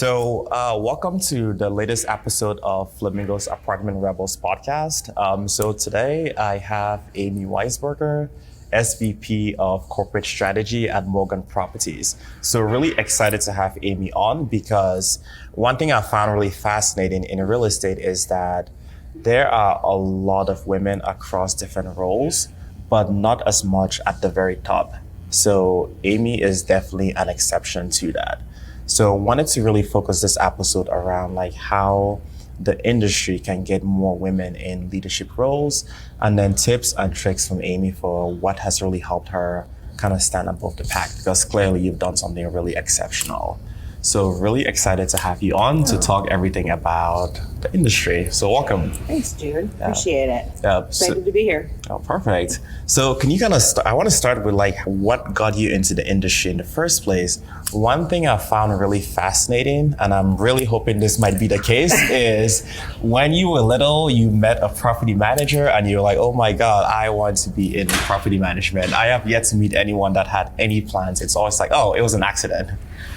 Welcome to the latest episode of Flamingo's Apartment Rebels podcast. So today I have Amy Weissberger, SVP of Corporate Strategy at Morgan Properties. So really excited to have Amy on because one thing I found really fascinating in real estate is that there are a lot of women across different roles, but not as much at the very top. So Amy is definitely an exception to that. So I wanted to really focus this episode around like how the industry can get more women in leadership roles, and then tips and tricks from Amy for what has really helped her kind of stand above the pack, because clearly you've done something really exceptional. So really excited to have you on to talk everything about the industry. So welcome. Thanks, Jude. Appreciate it. Excited to be here. Oh, perfect. So can you kind of I want to start with like what got you into the industry in the first place. One thing I found really fascinating, and I'm really hoping this might be the case, is when you were little, you met a property manager and you're like, oh my God, I want to be in property management. I have yet to meet anyone that had any plans. It's always like, oh, it was an accident.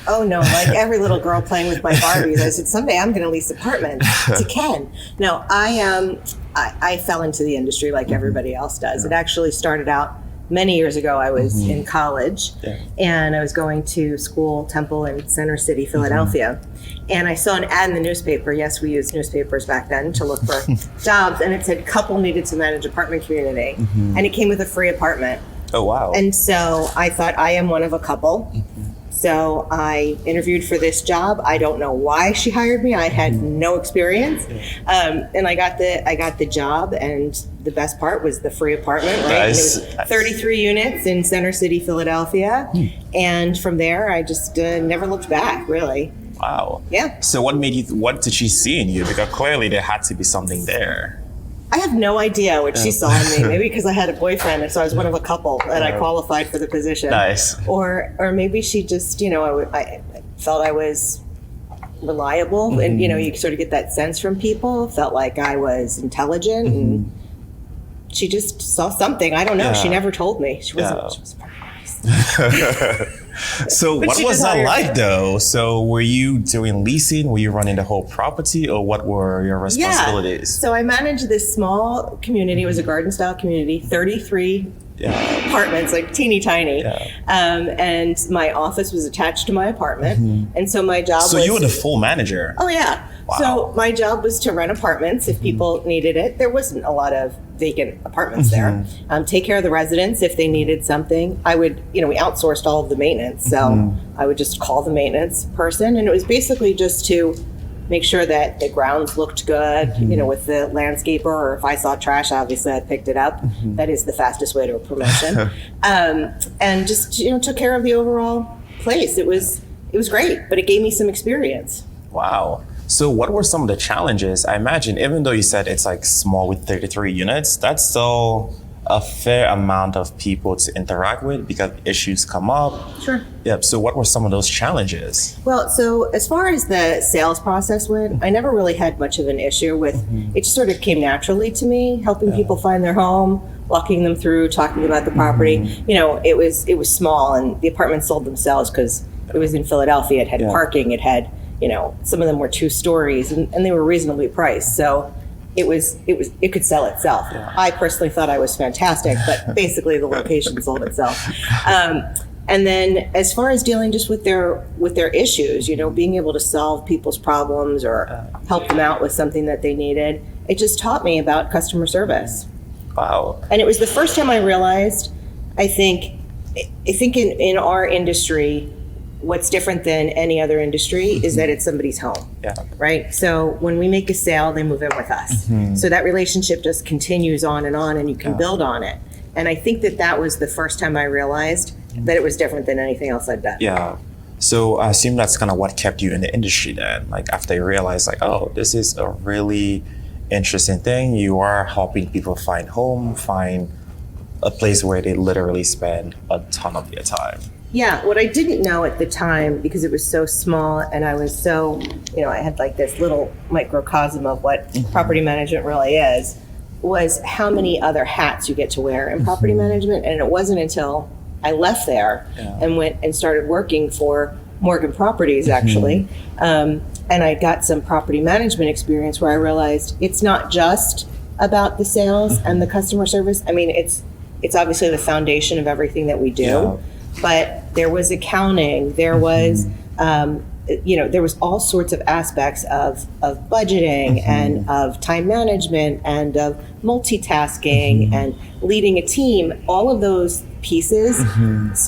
Oh no, like every little girl playing with my Barbies. I said, someday I'm going to lease apartments to Ken. No, I fell into the industry like everybody else does. It actually started out many years ago. I was in college and I was going to school, Temple in Center City, Philadelphia. And I saw an ad in the newspaper. Yes, we used newspapers back then to look for jobs. And it said couple needed to manage apartment community. And it came with a free apartment. Oh, wow. And so I thought, I am one of a couple. So I interviewed for this job. I don't know why she hired me. I had no experience, and I got the job. And the best part was the free apartment. Right? Nice. It was 33 units in Center City, Philadelphia, and from there I just never looked back. Really. Wow. Yeah. So what did she see in you? Because clearly there had to be something there. I have no idea what she saw in me. Maybe because I had a boyfriend, and so I was one of a couple, and I qualified for the position. Nice. Or maybe she just, I felt I was reliable, and you sort of get that sense from people. Felt like I was intelligent, and she just saw something. I don't know. She never told me. She wasn't. She was So what was that like though? So were you doing leasing? Were you running the whole property, or what were your responsibilities? Yeah. So I managed this small community. It was a garden style community, 33 apartments, like teeny tiny. And my office was attached to my apartment. And so my job was... So you were the full manager? Oh yeah. Wow. So my job was to rent apartments if people needed it. There wasn't a lot of vacant apartments there. Take care of the residents if they needed something. I would, we outsourced all of the maintenance. So I would just call the maintenance person, and it was basically just to make sure that the grounds looked good, with the landscaper, or if I saw trash, obviously I picked it up. That is the fastest way to a promotion. And just, took care of the overall place. It was great, but it gave me some experience. Wow. So what were some of the challenges? I imagine, even though you said it's like small with 33 units, that's still a fair amount of people to interact with because issues come up. Sure. Yep. So what were some of those challenges? Well, so as far as the sales process went, I never really had much of an issue with, it just sort of came naturally to me, helping people find their home, walking them through, talking about the property. It was small, and the apartments sold themselves because it was in Philadelphia. It had parking, it had, some of them were 2 stories, and they were reasonably priced. So it could sell itself. I personally thought I was fantastic, but basically the location sold itself. And then as far as dealing just with their issues, being able to solve people's problems or help them out with something that they needed, it just taught me about customer service. Wow. And it was the first time I realized, I think in our industry, what's different than any other industry is that it's somebody's home, right? So when we make a sale, they move in with us. So that relationship just continues on, and you can build on it. And I think that was the first time I realized that it was different than anything else I'd done. Yeah. So I assume that's kind of what kept you in the industry then, like after you realized like, oh, this is a really interesting thing. You are helping people find home, find a place where they literally spend a ton of their time. Yeah, what I didn't know at the time, because it was so small and I was so, I had like this little microcosm of what property management really is, was how many other hats you get to wear in property management. And it wasn't until I left there and went and started working for Morgan Properties, actually. And I got some property management experience where I realized it's not just about the sales and the customer service. I mean, it's obviously the foundation of everything that we do, but there was accounting, there was, there was all sorts of aspects of budgeting and of time management and of multitasking and leading a team. All of those pieces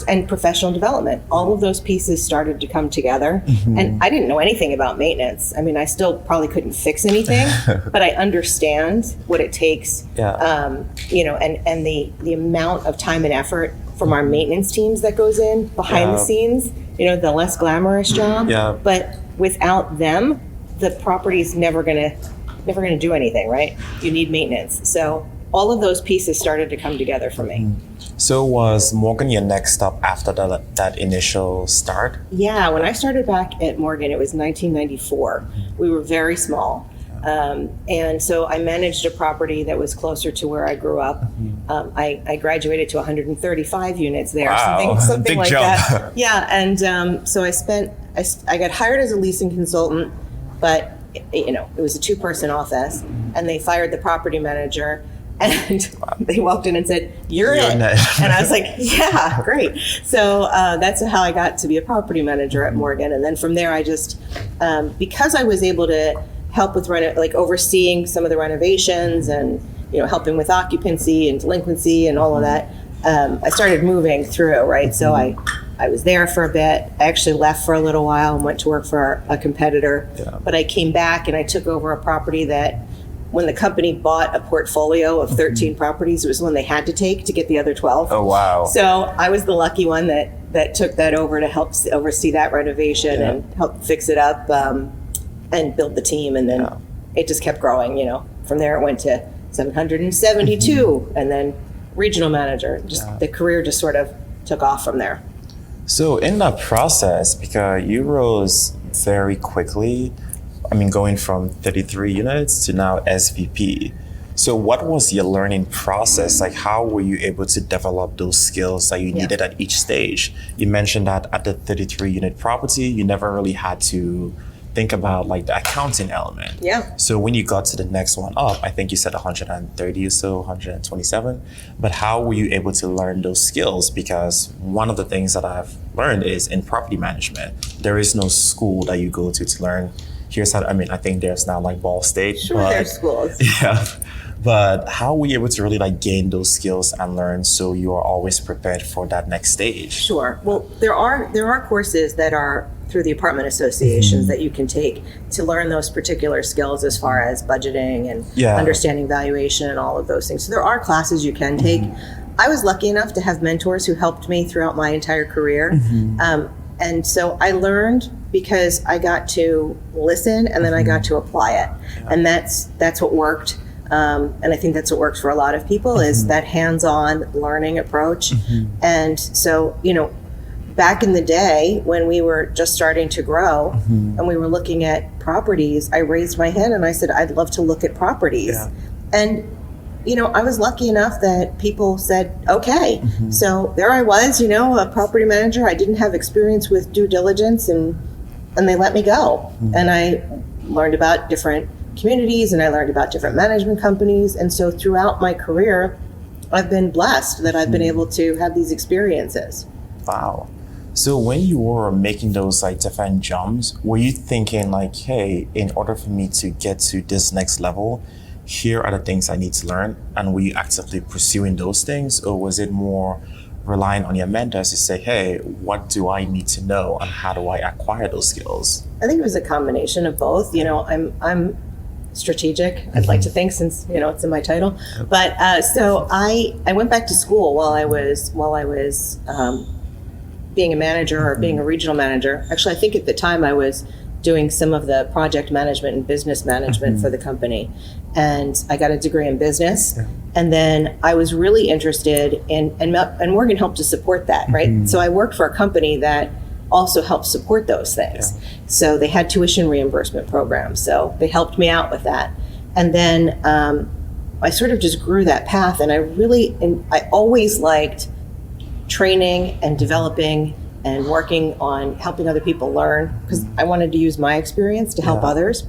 and professional development, all of those pieces started to come together. And I didn't know anything about maintenance. I mean, I still probably couldn't fix anything, but I understand what it takes, and the amount of time and effort from our maintenance teams that goes in behind the scenes, the less glamorous job. But without them, the property's never gonna do anything, right? You need maintenance. So all of those pieces started to come together for me. So was Morgan your next stop after that initial start? Yeah, when I started back at Morgan, it was 1994. We were very small. And so I managed a property that was closer to where I grew up. I graduated to 135 units there, something Big like jump. that. Yeah, and so I got hired as a leasing consultant, but it was a 2-person office, and they fired the property manager. And they walked in and said, "You're it." And I was like, "Yeah, great." So that's how I got to be a property manager at Morgan. And then from there, I just, because I was able to help with overseeing some of the renovations and helping with occupancy and delinquency and all of that, I started moving through, right? So I was there for a bit. I actually left for a little while and went to work for a competitor. But I came back and I took over a property that, when the company bought a portfolio of 13 properties, it was one they had to take to get the other 12. Oh, wow. So I was the lucky one that took that over to help oversee that renovation and help fix it up and build the team. And then it just kept growing, From there it went to 772 and then regional manager. The career just sort of took off from there. So in that process, because you rose very quickly, going from 33 units to now SVP. So what was your learning process? Like, how were you able to develop those skills that you needed at each stage? You mentioned that at the 33 unit property, you never really had to think about the accounting element. Yeah. So when you got to the next one up, I think you said 130 or so, 127. But how were you able to learn those skills? Because one of the things that I've learned is in property management, there is no school that you go to learn. Here's how, I think there's now Ball State. Sure, there's schools. Yeah. But how were you able to really gain those skills and learn so you are always prepared for that next stage? Sure. Well, there are courses that are through the apartment associations that you can take to learn those particular skills as far as budgeting and understanding valuation and all of those things. So there are classes you can take. I was lucky enough to have mentors who helped me throughout my entire career. And so I learned because I got to listen and then I got to apply it. And that's what worked. And I think that's what works for a lot of people is that hands-on learning approach. And so, back in the day when we were just starting to grow and we were looking at properties, I raised my hand and I said, I'd love to look at properties. And I was lucky enough that people said, okay. So there I was, a property manager. I didn't have experience with due diligence and they let me go. And I learned about different communities and I learned about different management companies. And so throughout my career, I've been blessed that I've been able to have these experiences. Wow. So when you were making those different jumps, were you thinking hey, in order for me to get to this next level, here are the things I need to learn? And were you actively pursuing those things? Or was it more relying on your mentors to say, hey, what do I need to know and how do I acquire those skills? I think it was a combination of both. I'm strategic, I'd like to think, since it's in my title. But so I went back to school while I was being a manager or being a regional manager. Actually, I think at the time I was doing some of the project management and business management for the company. And I got a degree in business. And then I was really interested in, and Morgan helped to support that, right? So I worked for a company that also helped support those things. So they had tuition reimbursement programs. So they helped me out with that. And then I sort of just grew that path. And I always liked training and developing and working on helping other people learn, because I wanted to use my experience to help others.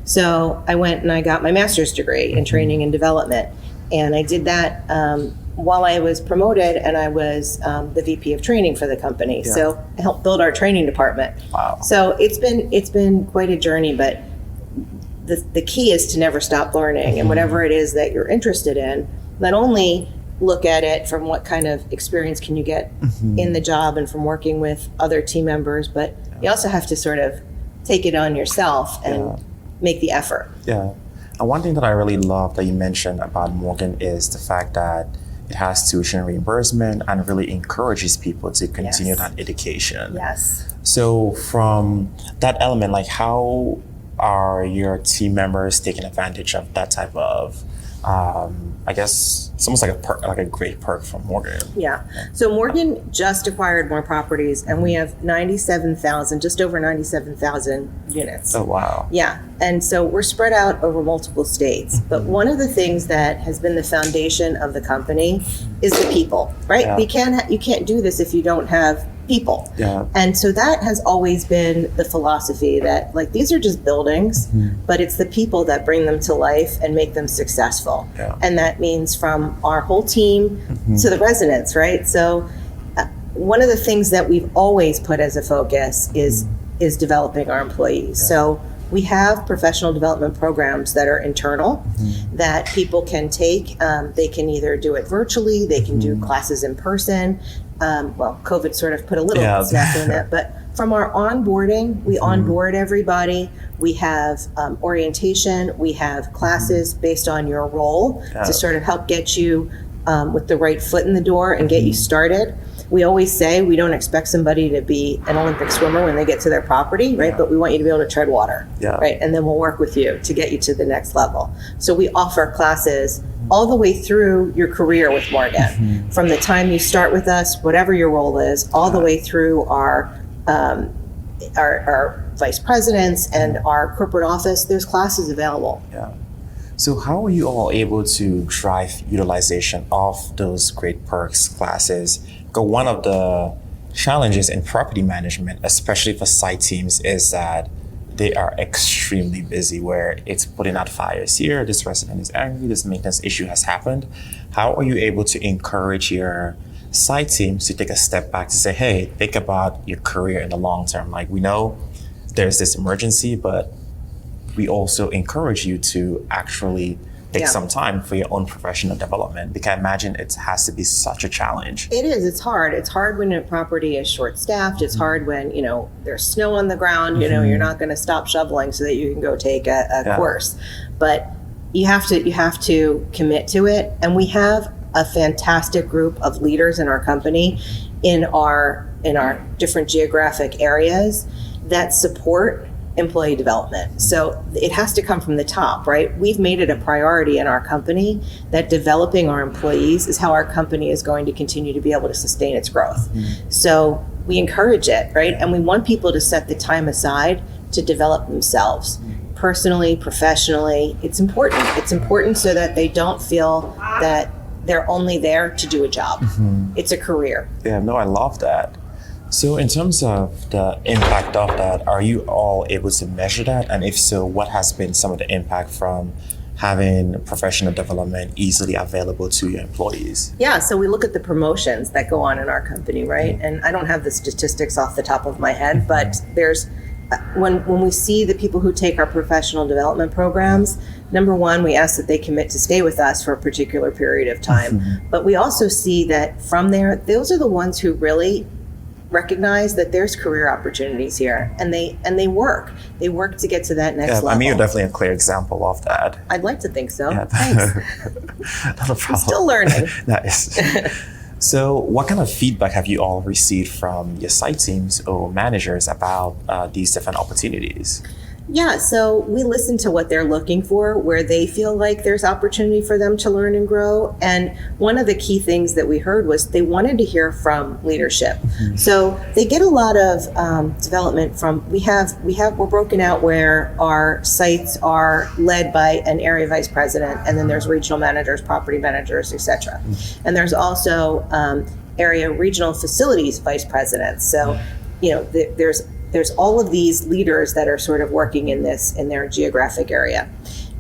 So I went and I got my master's degree in training and development. And I did that while I was promoted, and I was the VP of training for the company. Yeah. So I helped build our training department. Wow. So it's been quite a journey, but the key is to never stop learning. And whatever it is that you're interested in, not only look at it from what kind of experience can you get in the job and from working with other team members, but you also have to sort of take it on yourself and make the effort. Yeah. And one thing that I really love that you mentioned about Morgan is the fact that it has tuition reimbursement and really encourages people to continue that education. Yes. So from that element, like how are your team members taking advantage of that type of I guess it's almost like a perk, like a great perk from Morgan. Yeah. So Morgan just acquired more properties, and we have 97,000, just over 97,000 units. Oh, wow. Yeah. And so we're spread out over multiple states. But one of the things that has been the foundation of the company is the people, right? Yeah. You can't do this if you don't have people. Yeah. And so that has always been the philosophy that, like, these are just buildings, but it's the people that bring them to life and make them successful. Yeah. And that means from our whole team to the residents, right? So one of the things that we've always put as a focus is developing our employees. Yeah. So we have professional development programs that are internal that people can take. They can either do it virtually, they can do classes in person. Well, COVID sort of put a little snafu in that, but from our onboarding, we onboard everybody. We have orientation, we have classes based on your role to sort of help get you with the right foot in the door and get you started. We always say we don't expect somebody to be an Olympic swimmer when they get to their property, right? But we want you to be able to tread water, right? And then we'll work with you to get you to the next level. So we offer classes all the way through your career with Morgan, from the time you start with us, whatever your role is, all the way through our vice presidents and our corporate office. There's classes available. Yeah. So how are you all able to drive utilization of those great perks classes? Because one of the challenges in property management, especially for site teams, is that they are extremely busy, where it's putting out fires here, this resident is angry, this maintenance issue has happened. How are you able to encourage your site teams to take a step back to say, hey, think about your career in the long term? Like, we know there's this emergency, but we also encourage you to actually take some time for your own professional development, because I imagine it has to be such a challenge. It is. It's hard. It's hard when a property is short-staffed. It's hard when, there's snow on the ground. You're not going to stop shoveling so that you can go take a course. But you have to commit to it. And we have a fantastic group of leaders in our company, in our different geographic areas, that support employee development. So it has to come from the top, right? We've made it a priority in our company that developing our employees is how our company is going to continue to be able to sustain its growth. So we encourage it, right? And we want people to set the time aside to develop themselves personally, professionally. It's important. It's important so that they don't feel that they're only there to do a job. It's a career. Yeah, no, I love that. So in terms of the impact of that, are you all able to measure that? And if so, what has been some of the impact from having professional development easily available to your employees? Yeah, so we look at the promotions that go on in our company, right? And I don't have the statistics off the top of my head, but there's when we see the people who take our professional development programs, number one, we ask that they commit to stay with us for a particular period of time. But we also see that from there, those are the ones who really recognize that there's career opportunities here, and they work to get to that next level. I mean, you're definitely a clear example of that. I'd like to think so. Yeah. Thanks. Not a problem. I'm still learning. Nice. So what kind of feedback have you all received from your site teams or managers about these different opportunities? Yeah, so we listen to what they're looking for, where they feel like there's opportunity for them to learn and grow. And one of the key things that we heard was they wanted to hear from leadership. So they get a lot of development from, we're broken out where our sites are led by an area vice president, and then there's regional managers, property managers, etc. And there's also area regional facilities vice presidents. So, there's all of these leaders that are sort of working in their geographic area.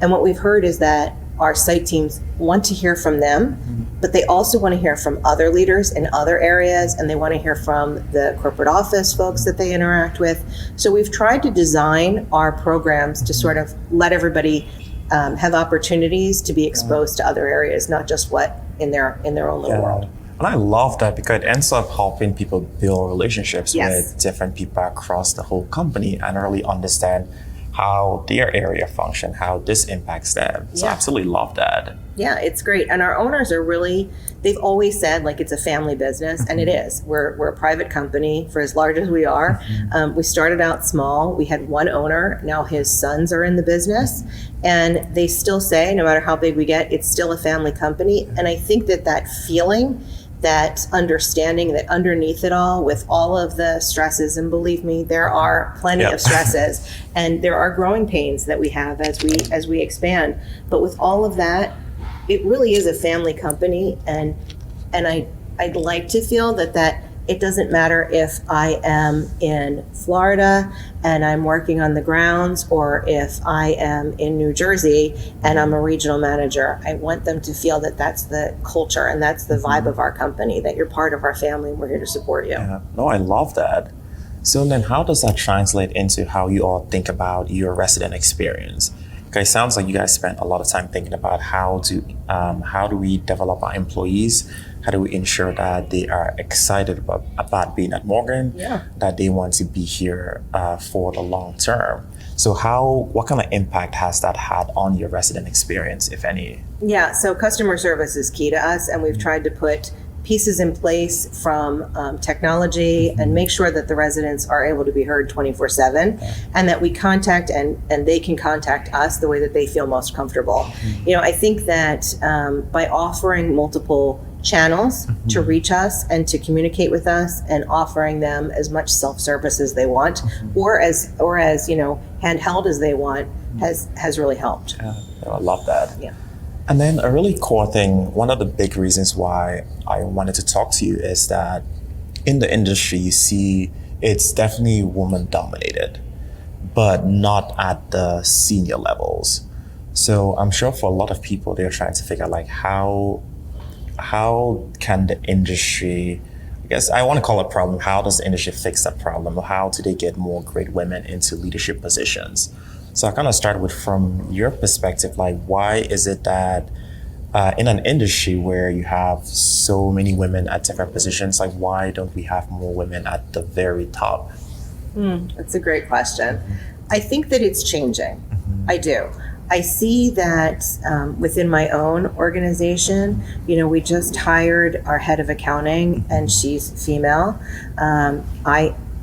And what we've heard is that our site teams want to hear from them, but they also want to hear from other leaders in other areas, and they want to hear from the corporate office folks that they interact with. So we've tried to design our programs to sort of let everybody have opportunities to be exposed to other areas, not just what in their own little world. And I love that because it ends up helping people build relationships Yes. with different people across the whole company and really understand how their area function, how this impacts them. So I absolutely love that. Yeah, it's great. And our owners are really, they've always said like it's a family business, and it is. We're a private company for as large as we are. We started out small. We had one owner. Now his sons are in the business. And they still say, no matter how big we get, it's still a family company. And I think that feeling, that understanding that underneath it all, with all of the stresses, and believe me, there are plenty of stresses, and there are growing pains that we have as we expand. But with all of that, it really is a family company, and I'd like to feel that it doesn't matter if I am in Florida and I'm working on the grounds, or if I am in New Jersey and I'm a regional manager. I want them to feel that that's the culture and that's the vibe of our company, that you're part of our family and we're here to support you. Yeah. No, I love that. So then how does that translate into how you all think about your resident experience? Because it sounds like you guys spent a lot of time thinking about how do we develop our employees? How do we ensure that they are excited about being at Morgan, that they want to be here for the long term? So what kind of impact has that had on your resident experience, if any? Yeah, so customer service is key to us, and we've tried to put pieces in place from technology and make sure that the residents are able to be heard 24/7, and that we contact and they can contact us the way that they feel most comfortable. I think that by offering multiple channels to reach us and to communicate with us, and offering them as much self-service as they want, or as handheld as they want, has really helped. Yeah, I love that. Yeah. And then a really core thing, one of the big reasons why I wanted to talk to you is that in the industry, you see it's definitely woman dominated, but not at the senior levels. So I'm sure for a lot of people, they're trying to figure out like how can the industry, I guess I want to call it a problem, how does the industry fix that problem? Or how do they get more great women into leadership positions? So I kind of started with, from your perspective, like why is it that in an industry where you have so many women at different positions, like why don't we have more women at the very top? That's a great question. I think that it's changing. I do. I see that within my own organization, we just hired our head of accounting, and she's female.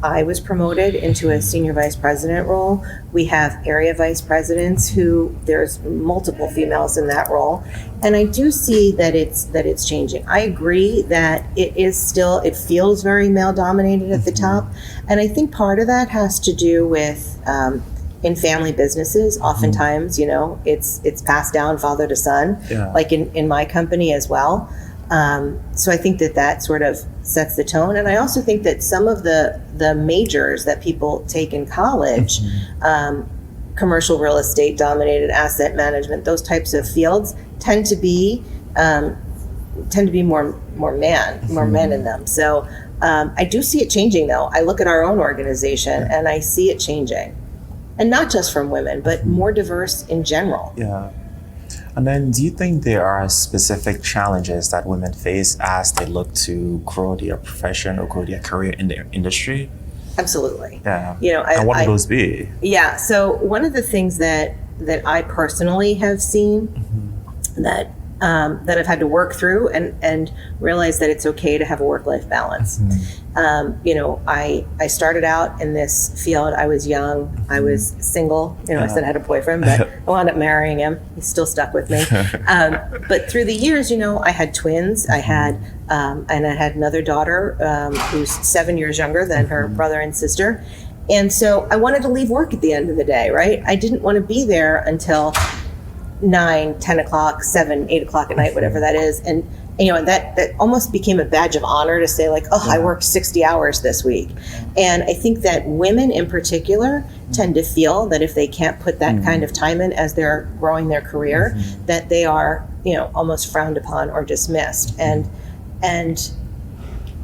I was promoted into a senior vice president role. We have area vice presidents who there's multiple females in that role. And I do see that it's changing. I agree that it feels very male dominated at the top. And I think part of that has to do with in family businesses, oftentimes, it's passed down father to son, like in my company as well. So I think that sort of sets the tone. And I also think that some of the majors that people take in college, commercial real estate dominated, asset management, those types of fields tend to be more men in them. So I do see it changing though. I look at our own organization and I see it changing. And not just from women, but more diverse in general. Yeah. And then do you think there are specific challenges that women face as they look to grow their profession or grow their career in their industry? Absolutely. Yeah. And what would those be? Yeah. So one of the things that I personally have seen that I've had to work through and realize that it's okay to have a work-life balance. I started out in this field. I was young. I was single. I said I had a boyfriend, but I wound up marrying him. He's still stuck with me. But through the years, I had twins. I had another daughter who's 7 years younger than her brother and sister. And so I wanted to leave work at the end of the day, right? I didn't want to be there until 9, 10 o'clock, 7, 8 o'clock at night, whatever that is. And that that almost became a badge of honor to say like, oh, I worked 60 hours this week. And I think that women in particular tend to feel that if they can't put that kind of time in as they're growing their career, that they are, almost frowned upon or dismissed. And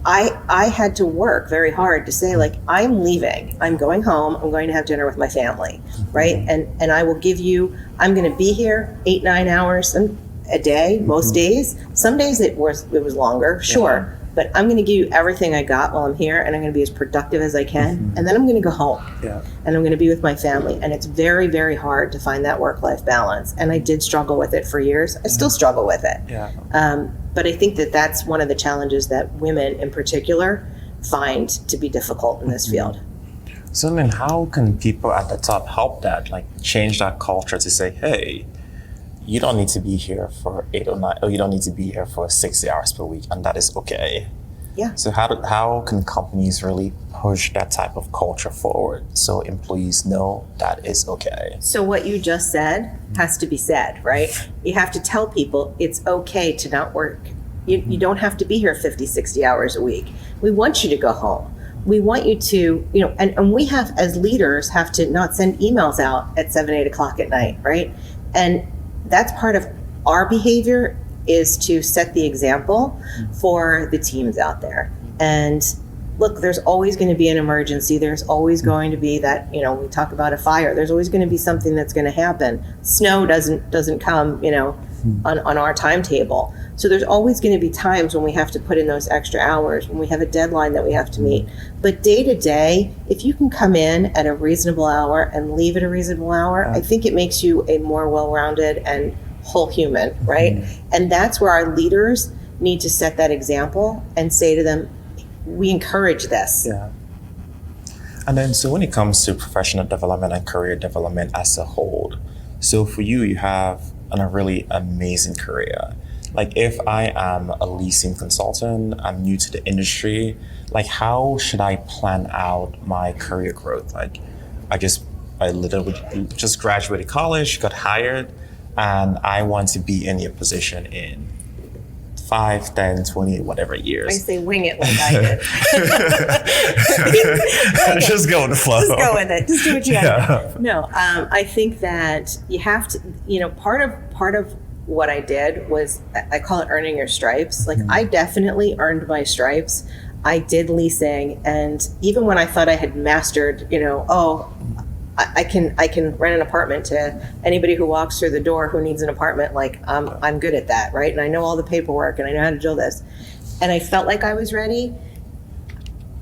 I had to work very hard to say, like, I'm leaving. I'm going home. I'm going to have dinner with my family, right? And I will give you, I'm going to be here 8-9 hours a day, most days. Some days it was longer, sure. But I'm going to give you everything I got while I'm here, and I'm going to be as productive as I can. And then I'm going to go home. And I'm going to be with my family. And it's very, very hard to find that work-life balance. And I did struggle with it for years. I still struggle with it. But I think that that's one of the challenges that women in particular find to be difficult in this field. So then how can people at the top help that, like change that culture to say, hey, you don't need to be here for 8 or 9, or you don't need to be here for 60 hours per week, and that is okay. So how can companies really push that type of culture forward so employees know that is okay? So what you just said has to be said, right? You have to tell people it's okay to not work. You don't have to be here 50, 60 hours a week. We want you to go home. We want you to, and we have, as leaders, have to not send emails out at 7, 8 o'clock at night, right? And that's part of our behavior, is to set the example for the teams out there. And look, there's always going to be an emergency. There's always going to be that, we talk about a fire. There's always going to be something that's going to happen. Snow doesn't come, on our timetable. So there's always going to be times when we have to put in those extra hours, when we have a deadline that we have to meet. But day to day, if you can come in at a reasonable hour and leave at a reasonable hour, I think it makes you a more well-rounded and whole human, right? And that's where our leaders need to set that example and say to them, we encourage this. And then, so when it comes to professional development and career development as a whole, so for you, you have a really amazing career. Like, if I am a leasing consultant, I'm new to the industry, like, how should I plan out my career growth? Like, I literally just graduated college, got hired, and I want to be in your position in 5, 10, 20, whatever years. I say wing it like I did. Just go with the flow. Just go with it. Just do what you got to do. No, I think that you have to, part of what I did was, I call it earning your stripes. Like, I definitely earned my stripes. I did leasing, and even when I thought I had mastered, I can rent an apartment to anybody who walks through the door who needs an apartment. Like, I'm good at that, right? And I know all the paperwork, and I know how to do this. And I felt like I was ready.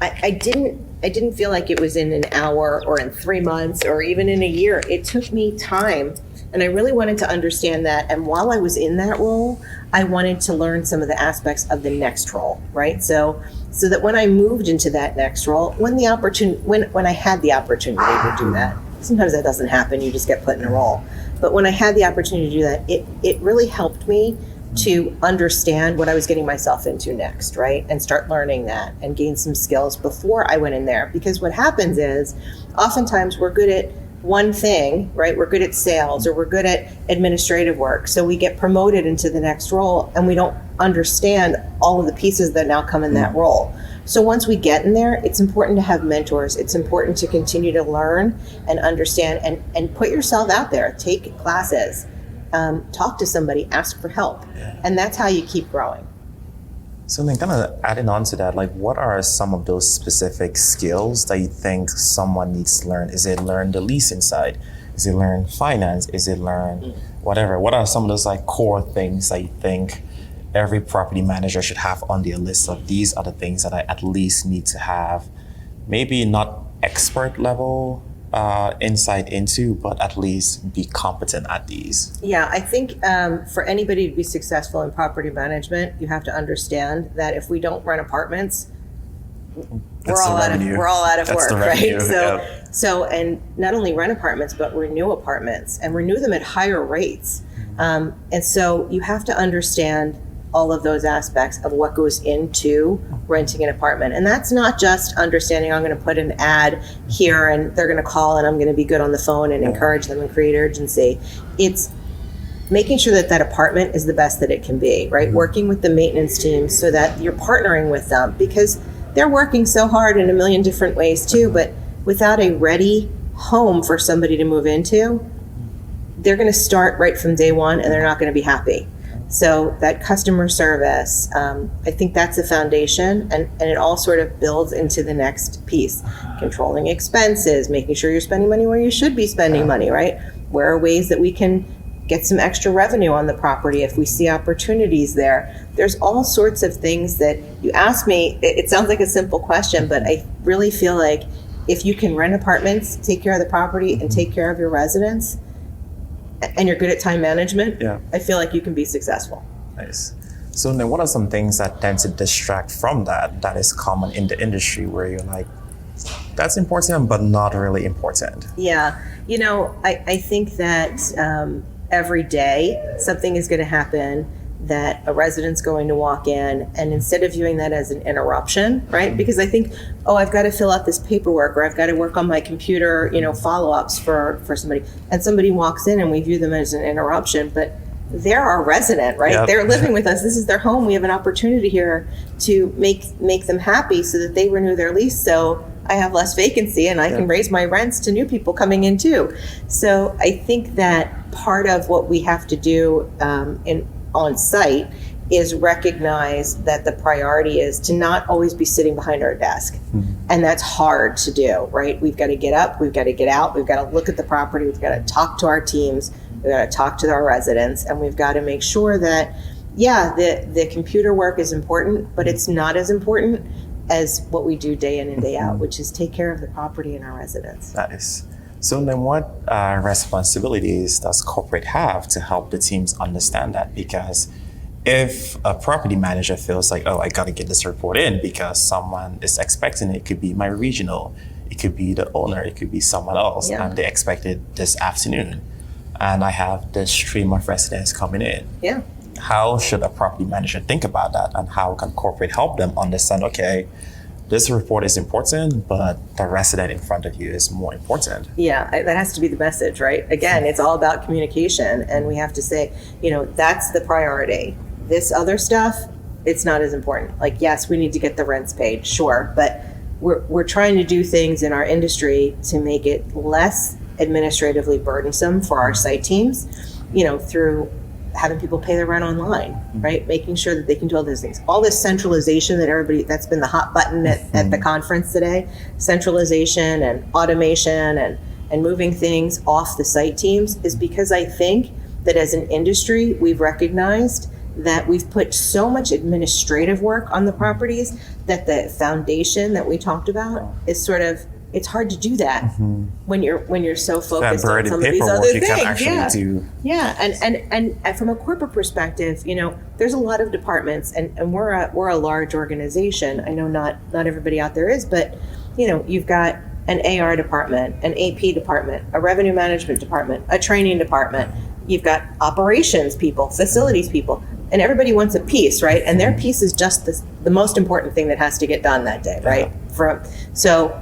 I didn't feel like it was in an hour or in 3 months or even in a year. It took me time, and I really wanted to understand that. And while I was in that role, I wanted to learn some of the aspects of the next role, right? So that when I moved into that next role, when I had the opportunity to do that, sometimes that doesn't happen, you just get put in a role. But when I had the opportunity to do that, it really helped me to understand what I was getting myself into next, right? And start learning that and gain some skills before I went in there. Because what happens is, oftentimes we're good at one thing, right? We're good at sales, or we're good at administrative work. So we get promoted into the next role, and we don't understand all of the pieces that now come in that role. So once we get in there, it's important to have mentors. It's important to continue to learn and understand, and put yourself out there. Take classes, talk to somebody, ask for help. And that's how you keep growing. So then, kind of adding on to that, like, what are some of those specific skills that you think someone needs to learn? Is it learn the leasing side? Is it learn finance? Is it learn whatever? What are some of those like core things that you think every property manager should have on their list of, these are the things that I at least need to have, maybe not expert level insight into, but at least be competent at these? Yeah, I think for anybody to be successful in property management, you have to understand that if we don't rent apartments, we're all out of work, right? So, and not only rent apartments, but renew apartments, and renew them at higher rates. And so you have to understand all of those aspects of what goes into renting an apartment. And that's not just understanding, I'm going to put an ad here and they're going to call and I'm going to be good on the phone and encourage them and create urgency. It's making sure that that apartment is the best that it can be, right? Working with the maintenance team so that you're partnering with them, because they're working so hard in a million different ways too, but without a ready home for somebody to move into, they're going to start right from day one and they're not going to be happy. So that customer service, I think that's a foundation, and it all sort of builds into the next piece. Controlling expenses, making sure you're spending money where you should be spending money, right? Where are ways that we can get some extra revenue on the property if we see opportunities there? There's all sorts of things that you ask me. It sounds like a simple question, but I really feel like if you can rent apartments, take care of the property, and take care of your residents, and you're good at time management, I feel like you can be successful. Nice. So then what are some things that tend to distract from that is common in the industry where you're like, that's important, but not really important? Yeah. I think that every day something is going to happen that a resident's going to walk in, and instead of viewing that as an interruption, right? Because I think, I've got to fill out this paperwork, or I've got to work on my computer, follow-ups for somebody, and somebody walks in and we view them as an interruption, but they're our resident, right? Yep. They're living with us. This is their home. We have an opportunity here to make them happy so that they renew their lease. So I have less vacancy and I can raise my rents to new people coming in too. So I think that part of what we have to do on site is recognize that the priority is to not always be sitting behind our desk. Mm-hmm. And that's hard to do, right? We've got to get up, we've got to get out, we've got to look at the property, we've got to talk to our teams, we've got to talk to our residents, and we've got to make sure that, the computer work is important, but it's not as important as what we do day in and day out, which is take care of the property and our residents. That is. So then what responsibilities does corporate have to help the teams understand that? Because if a property manager feels like, I got to get this report in because someone is expecting it could be my regional, it could be the owner, it could be someone else, and they expect it this afternoon, and I have this stream of residents coming in. Yeah. How should a property manager think about that, and how can corporate help them understand, this report is important, but the resident in front of you is more important? Yeah, that has to be the message, right? Again, it's all about communication, and we have to say, that's the priority. This other stuff, it's not as important. Like, yes, we need to get the rents paid, sure, but we're trying to do things in our industry to make it less administratively burdensome for our site teams, through having people pay their rent online, right? Making sure that they can do all those things. All this centralization that that's been the hot button at the conference today, centralization and automation and moving things off the site teams, is because I think that as an industry, we've recognized that we've put so much administrative work on the properties that the foundation that we talked about is sort of, it's hard to do that when you're so focused on some of these other things. And from a corporate perspective, there's a lot of departments, and we're a large organization. I know not everybody out there is, but you've got an AR department, an AP department, a revenue management department, a training department. You've got operations people, facilities people, and everybody wants a piece, right? And their piece is just the most important thing that has to get done that day, right?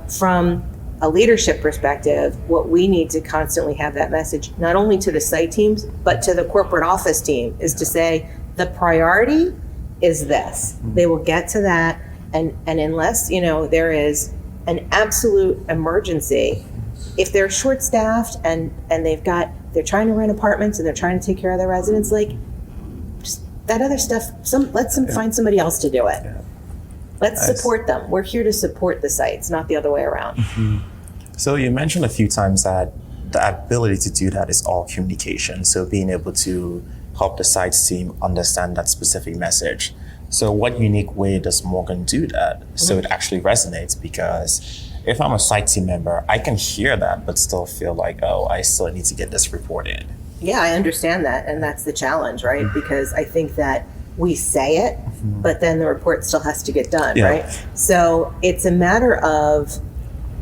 From a leadership perspective, what we need to constantly have that message, not only to the site teams, but to the corporate office team, is to say, the priority is this. They will get to that, and unless, there is an absolute emergency, if they're short-staffed and they're trying to rent apartments and they're trying to take care of their residents, just that other stuff, let them find somebody else to do it. Let's support them. We're here to support the sites, not the other way around. Mm-hmm. So you mentioned a few times that the ability to do that is all communication. So being able to help the sites team understand that specific message. So what unique way does Morgan do that so it actually resonates? Because if I'm a site team member, I can hear that, but still feel like, I still need to get this report in. Yeah, I understand that. And that's the challenge, right? Because I think that we say it, but then the report still has to get done, right? So it's a matter of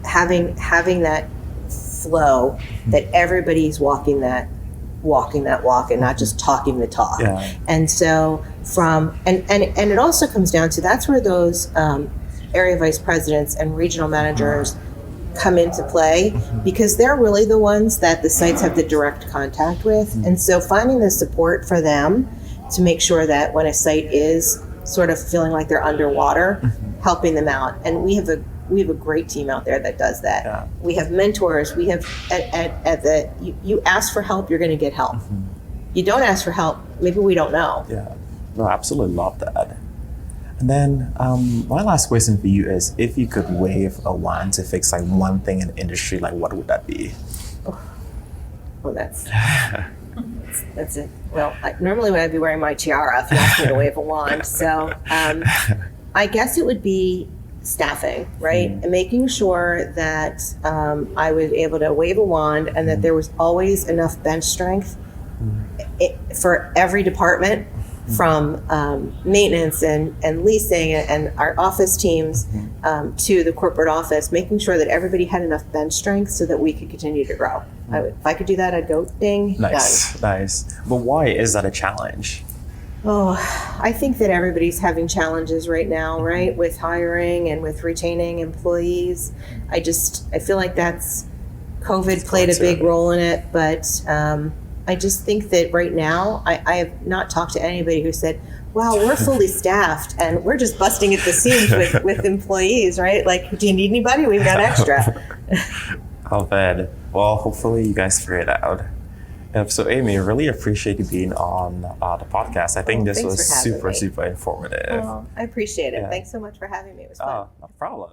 having that flow that everybody's walking that walk and not just talking the talk. And so and it also comes down to, that's where those area vice presidents and regional managers come into play because they're really the ones that the sites have the direct contact with. And so finding the support for them to make sure that when a site is sort of feeling like they're underwater, helping them out. And we have a great team out there that does that. Yeah. We have mentors. We have you ask for help, you're going to get help. You don't ask for help, maybe we don't know. Yeah, no, I absolutely love that. And then my last question for you is, if you could wave a wand to fix like one thing in the industry, like what would that be? Well, that's it. Well, normally when I'd be wearing my tiara if you asked me to wave a wand. So I guess it would be staffing, right? And making sure that I was able to wave a wand and that there was always enough bench strength for every department, from maintenance and leasing and our office teams to the corporate office, making sure that everybody had enough bench strength so that we could continue to grow. If I could do that, I'd go ding. Nice. But why is that a challenge? Oh, I think that everybody's having challenges right now, right? With hiring and with retaining employees. I feel like COVID played a big role in it, but I just think that right now, I have not talked to anybody who said, wow, we're fully staffed and we're just busting at the seams with employees, right? Like, do you need anybody? We've got extra. How bad. Well, hopefully you guys figure it out. So Amy, I really appreciate you being on the podcast. I think this was super informative. Oh, I appreciate it. Yeah. Thanks so much for having me. It was fun. No problem.